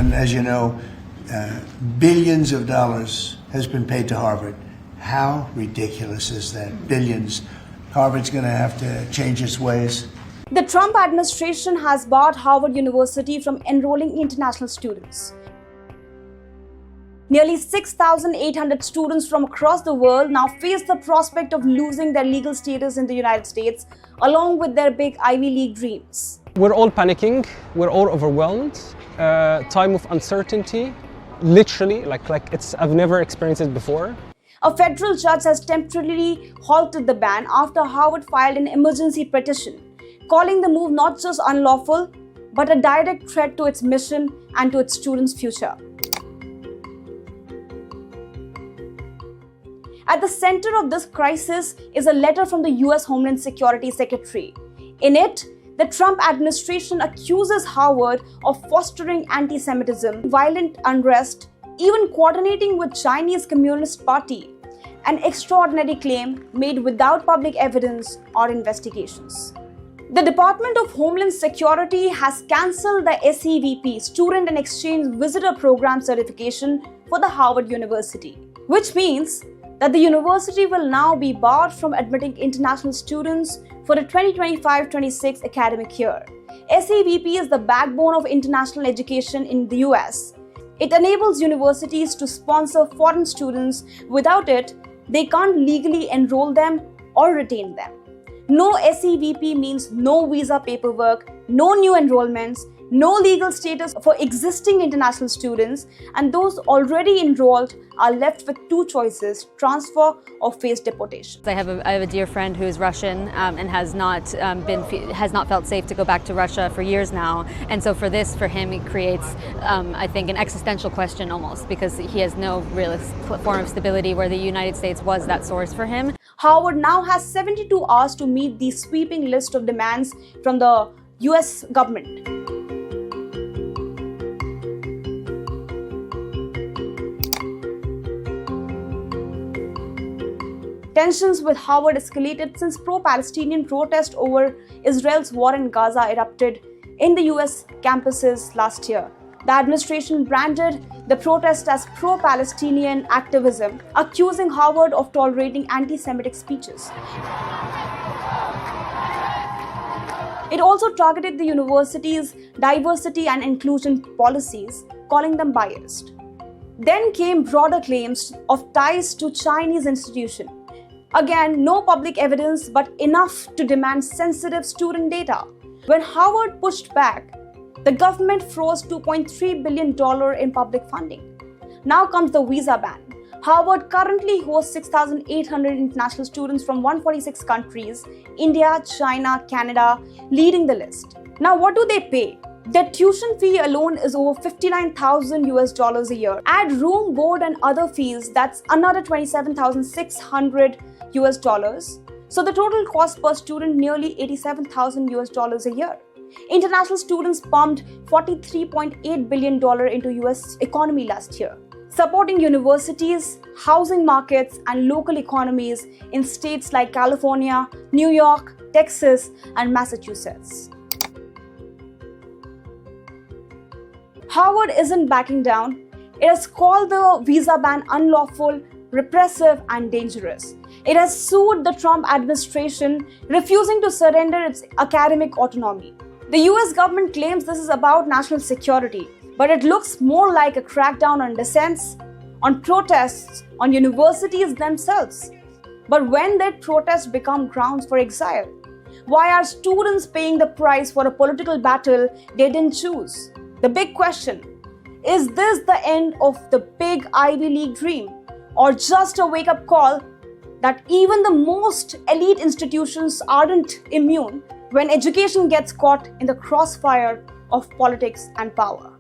And as you know, billions of dollars has been paid to Harvard. How ridiculous is that? Billions. Harvard's going to have to change its ways. The Trump administration has barred Harvard University from enrolling international students. Nearly 6,800 students from across the world now face the prospect of losing their legal status in the United States, along with their big Ivy League dreams. We're all panicking, we're all overwhelmed. Time of uncertainty, literally, I've never experienced it before. A federal judge has temporarily halted the ban after Harvard filed an emergency petition, calling the move not just unlawful, but a direct threat to its mission and to its students' future. At the center of this crisis is a letter from the US Homeland Security Secretary. In it, the Trump administration accuses Harvard of fostering anti-Semitism, violent unrest, even coordinating with Chinese Communist Party, an extraordinary claim made without public evidence or investigations. The Department of Homeland Security has cancelled the SEVP, Student and Exchange Visitor Program certification for the Harvard University, which means that the university will now be barred from admitting international students for the 2025-26 academic year. SEVP is the backbone of international education in the US. It enables universities to sponsor foreign students. Without it, they can't legally enroll them or retain them. No SEVP means no visa paperwork, no new enrollments, no legal status for existing international students, and those already enrolled are left with two choices: transfer or face deportation. I have a dear friend who is Russian and has not felt safe to go back to Russia for years now, and so for him it creates I think an existential question almost, because he has no real form of stability where the United States was that source for him. Harvard now has 72 hours to meet the sweeping list of demands from the US government. Tensions with Harvard escalated since pro-Palestinian protests over Israel's war in Gaza erupted in the US campuses last year. The administration branded the protest as pro-Palestinian activism, accusing Harvard of tolerating anti-Semitic speeches. It also targeted the university's diversity and inclusion policies, calling them biased. Then came broader claims of ties to Chinese institutions. Again, no public evidence, but enough to demand sensitive student data. When Harvard pushed back, the government froze $2.3 billion in public funding. Now comes the visa ban. Harvard currently hosts 6,800 international students from 146 countries, India, China, Canada, leading the list. Now, what do they pay? Their tuition fee alone is over $59,000 a year. Add room, board, and other fees, that's another $27,600. So the total cost per student nearly $87,000 a year. International students pumped $43.8 billion into US economy last year, supporting universities, housing markets, and local economies in states like California, New York, Texas, and Massachusetts. Harvard isn't backing down. It has called the visa ban unlawful, repressive, and dangerous. It has sued the Trump administration, refusing to surrender its academic autonomy. The US government claims this is about national security, but it looks more like a crackdown on dissents, on protests, on universities themselves. But when did protests become grounds for exile? Why are students paying the price for a political battle they didn't choose? The big question: is this the end of the big Ivy League dream, or just a wake-up call that even the most elite institutions aren't immune when education gets caught in the crossfire of politics and power?